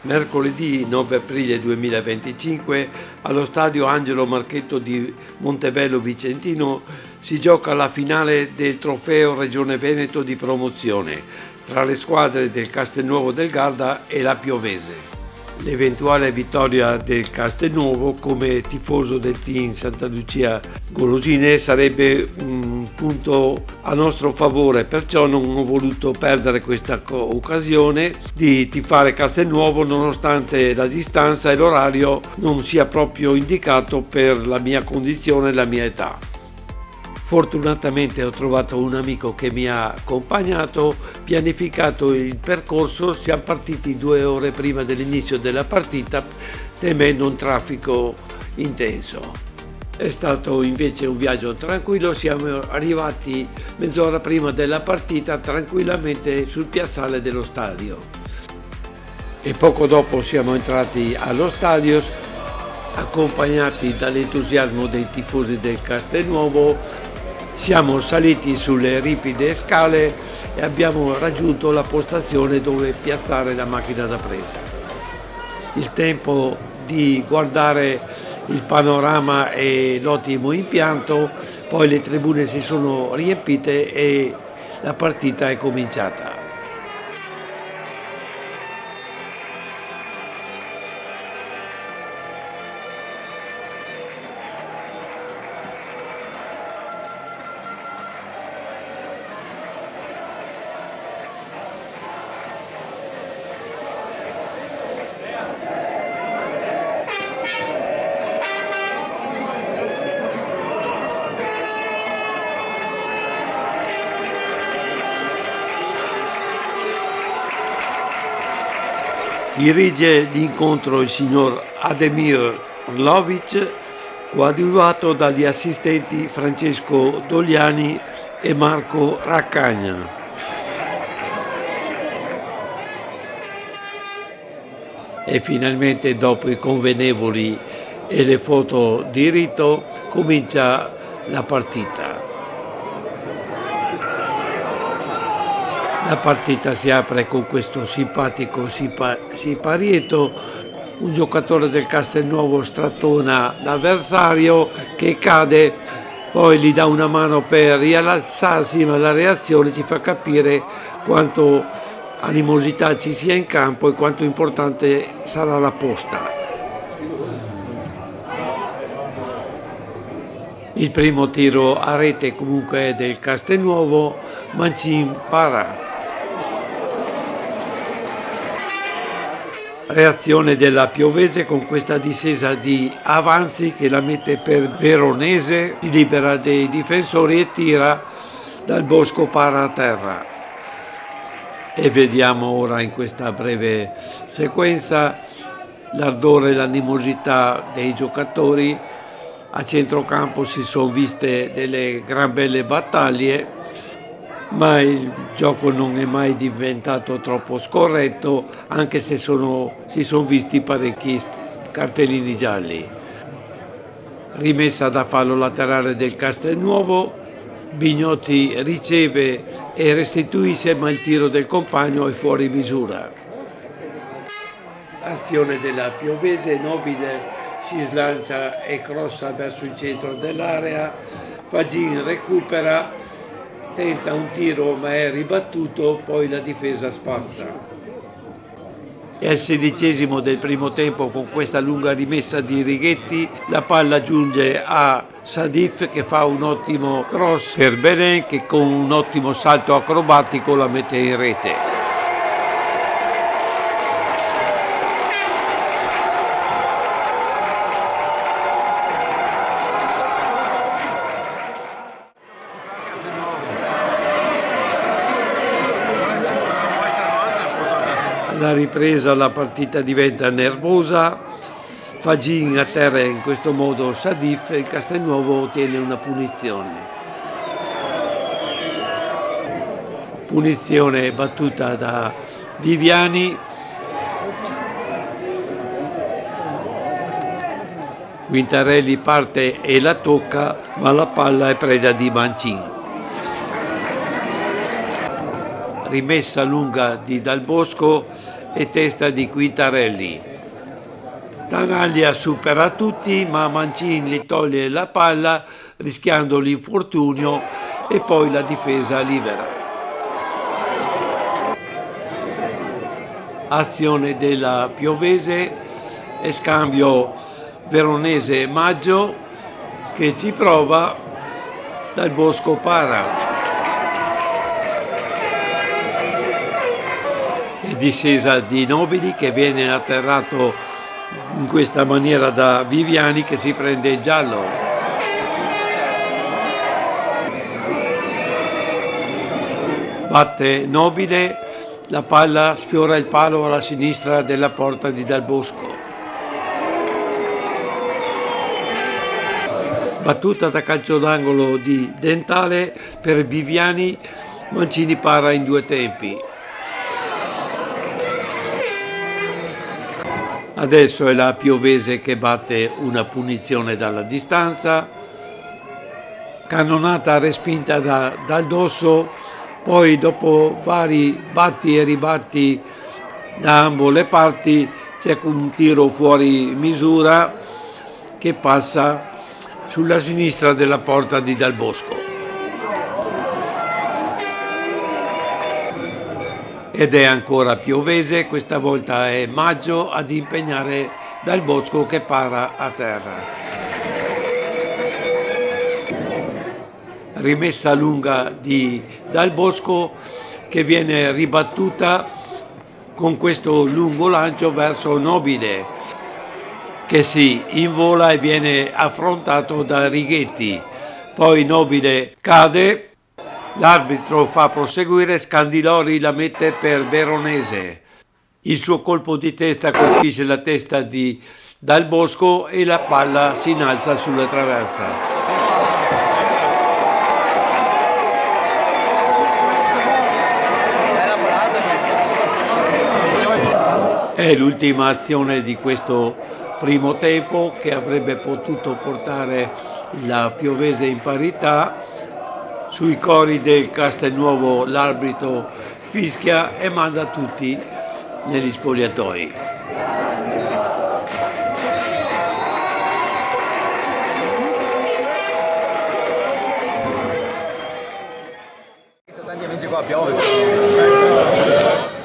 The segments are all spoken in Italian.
Mercoledì 9 aprile 2025 allo stadio Angelo Marchetto di Montebello Vicentino si gioca la finale del trofeo Regione Veneto di promozione tra le squadre del Castelnuovo del Garda e la Piovese. L'eventuale vittoria del Castelnuovo come tifoso del team Santa Lucia Golosine sarebbe un punto a nostro favore, perciò non ho voluto perdere questa occasione di tifare Castelnuovo nonostante la distanza e l'orario non sia proprio indicato per la mia condizione e la mia età. Fortunatamente ho trovato un amico che mi ha accompagnato, pianificato il percorso, siamo partiti 2 ore prima dell'inizio della partita temendo un traffico intenso. È stato invece un viaggio tranquillo, siamo arrivati mezz'ora prima della partita tranquillamente sul piazzale dello stadio e poco dopo siamo entrati allo stadio accompagnati dall'entusiasmo dei tifosi del Castelnuovo. Siamo saliti sulle ripide scale e abbiamo raggiunto la postazione dove piazzare la macchina da presa. Il tempo di guardare il panorama e l'ottimo impianto, poi le tribune si sono riempite e la partita è cominciata. Dirige l'incontro il signor Ademir Lovic, coadiuvato dagli assistenti Francesco Dogliani e Marco Raccagna. E finalmente, dopo i convenevoli e le foto di rito, comincia la partita. La partita si apre con questo simpatico siparietto, un giocatore del Castelnuovo strattona l'avversario che cade, poi gli dà una mano per rialzarsi, ma la reazione ci fa capire quanto animosità ci sia in campo e quanto importante sarà la posta. Il primo tiro a rete comunque è del Castelnuovo, Mancin para. Reazione della Piovese con questa discesa di avanzi che la mette per Veronese, si libera dei difensori e tira dal Bosco para a terra. E vediamo ora in questa breve sequenza l'ardore e l'animosità dei giocatori. A centrocampo si sono viste delle gran belle battaglie, ma il gioco non è mai diventato troppo scorretto, anche se si sono visti parecchi cartellini gialli. Rimessa da fallo laterale del Castelnuovo, Bignotti riceve e restituisce, ma il tiro del compagno è fuori misura. Azione della Piovese, Nobile si slancia e crossa verso il centro dell'area, Fagin recupera, tenta un tiro ma è ribattuto, poi la difesa spazza. E al 16° del primo tempo, con questa lunga rimessa di Righetti, la palla giunge a Sadif che fa un ottimo cross per Belen che con un ottimo salto acrobatico la mette in rete. Alla ripresa la partita diventa nervosa, Fagin a terra in questo modo Sadif e il Castelnuovo ottiene una punizione. Punizione battuta da Viviani. Quintarelli parte e la tocca, ma la palla è preda di Mancin. Rimessa lunga di Dal Bosco e testa di Quintarelli. Tanaglia supera tutti, ma Mancini gli toglie la palla rischiando l'infortunio e poi la difesa libera. Azione della Piovese e scambio Veronese-Maggio che ci prova, Dal Bosco para. E discesa di Nobili che viene atterrato in questa maniera da Viviani che si prende il giallo. Batte Nobile, la palla sfiora il palo alla sinistra della porta di Dal Bosco. Battuta da calcio d'angolo di Dentale per Viviani, Mancini para in due tempi. Adesso è la Piovese che batte una punizione dalla distanza, cannonata respinta dal Dosso, poi dopo vari batti e ribatti da ambo le parti c'è un tiro fuori misura che passa sulla sinistra della porta di Dal Bosco. Ed è ancora Piovese, questa volta è Maggio ad impegnare Dal Bosco che para a terra. Rimessa lunga di Dal Bosco che viene ribattuta con questo lungo lancio verso Nobile che si invola e viene affrontato da Righetti. Poi Nobile cade. L'arbitro fa proseguire, Scandilori la mette per Veronese. Il suo colpo di testa colpisce la testa di Dal Bosco e la palla si innalza sulla traversa. È l'ultima azione di questo primo tempo che avrebbe potuto portare la Piovese in parità. Sui cori del Castelnuovo l'arbitro fischia e manda tutti negli spogliatoi.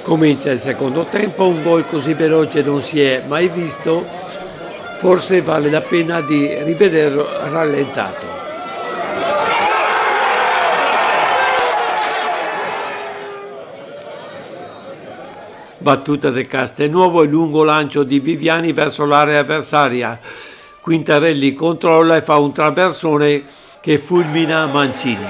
Comincia il secondo tempo, un gol così veloce non si è mai visto, forse vale la pena di rivederlo rallentato. Battuta del Castelnuovo e lungo lancio di Viviani verso l'area avversaria. Quintarelli controlla e fa un traversone che fulmina Mancini.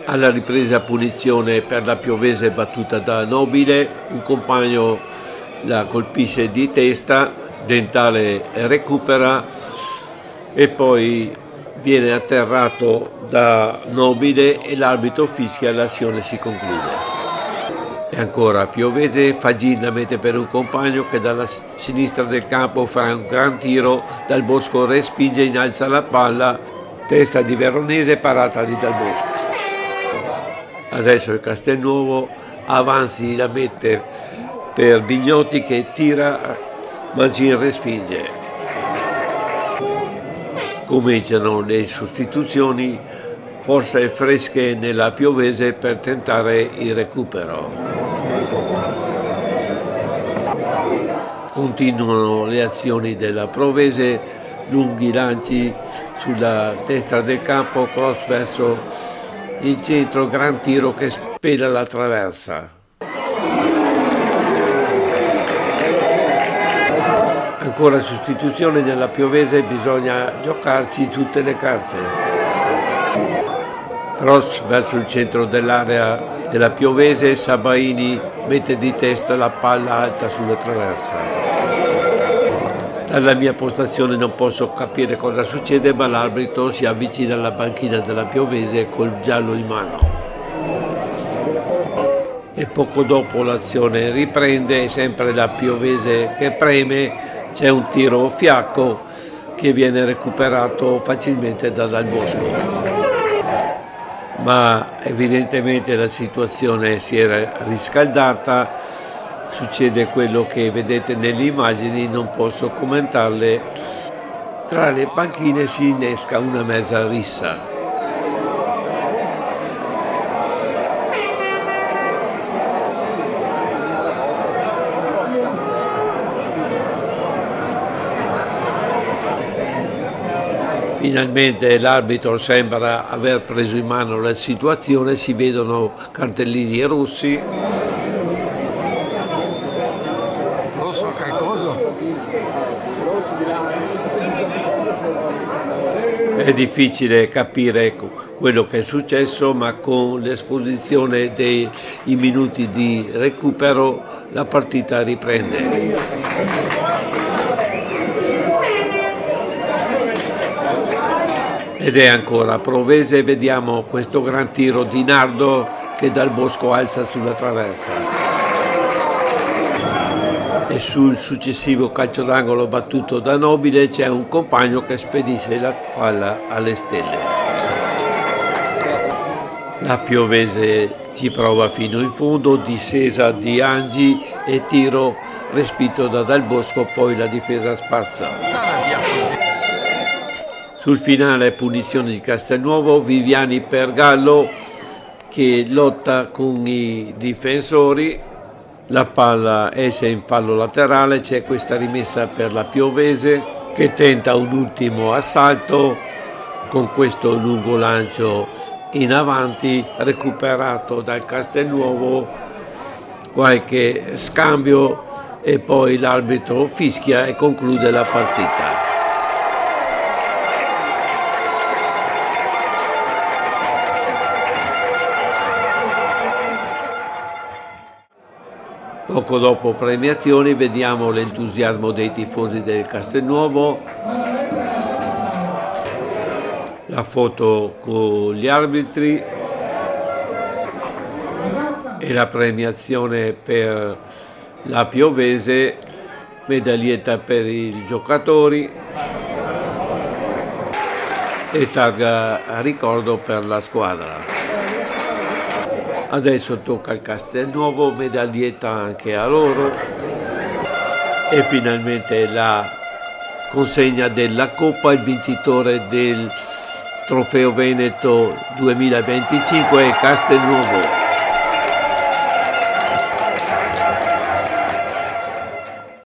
Alla ripresa punizione per la Piovese battuta da Nobile, un compagno la colpisce di testa, Dentale recupera e poi viene atterrato da Nobile e l'arbitro fischia e l'azione si conclude. E ancora Piovese, Fagin la mette per un compagno che dalla sinistra del campo fa un gran tiro, Dal Bosco respinge, innalza la palla, testa di Veronese, parata di Dal Bosco. Adesso il Castelnuovo avanzi la mette per Bignotti che tira, Mancini respinge. Cominciano le sostituzioni, forse fresche nella Piovese per tentare il recupero. Continuano le azioni della Provese, lunghi lanci sulla destra del campo, cross verso il centro, gran tiro che spela la traversa. Ancora sostituzione nella Piovese, bisogna giocarci tutte le carte. Cross verso il centro dell'area della Piovese, Sabaini mette di testa la palla alta sulla traversa. Dalla mia postazione non posso capire cosa succede, ma l'arbitro si avvicina alla banchina della Piovese col giallo in mano. E poco dopo l'azione riprende, sempre la Piovese che preme, c'è un tiro fiacco che viene recuperato facilmente da Dal Bosco. Ma evidentemente la situazione si era riscaldata, succede quello che vedete nelle immagini, non posso commentarle. Tra le panchine si innesca una mezza rissa. Finalmente l'arbitro sembra aver preso in mano la situazione, si vedono cartellini rossi. Rosso calcoso? È difficile capire quello che è successo, ma con l'esposizione dei minuti di recupero la partita riprende. Ed è ancora Provese, vediamo questo gran tiro di Nardo che Dal Bosco alza sulla traversa. E sul successivo calcio d'angolo battuto da Nobile c'è un compagno che spedisce la palla alle stelle. La Piovese ci prova fino in fondo, discesa di Angi e tiro respinto da Dal Bosco, poi la difesa spazza. Sul finale punizione di Castelnuovo, Viviani per Gallo che lotta con i difensori, la palla esce in fallo laterale, c'è questa rimessa per la Piovese che tenta un ultimo assalto con questo lungo lancio in avanti, recuperato dal Castelnuovo, qualche scambio e poi l'arbitro fischia e conclude la partita. Poco dopo premiazioni vediamo l'entusiasmo dei tifosi del Castelnuovo, la foto con gli arbitri e la premiazione per la Piovese, medaglietta per i giocatori e targa a ricordo per la squadra. Adesso tocca al Castelnuovo, medaglietta anche a loro e finalmente la consegna della Coppa, il vincitore del Trofeo Veneto 2025 è Castelnuovo.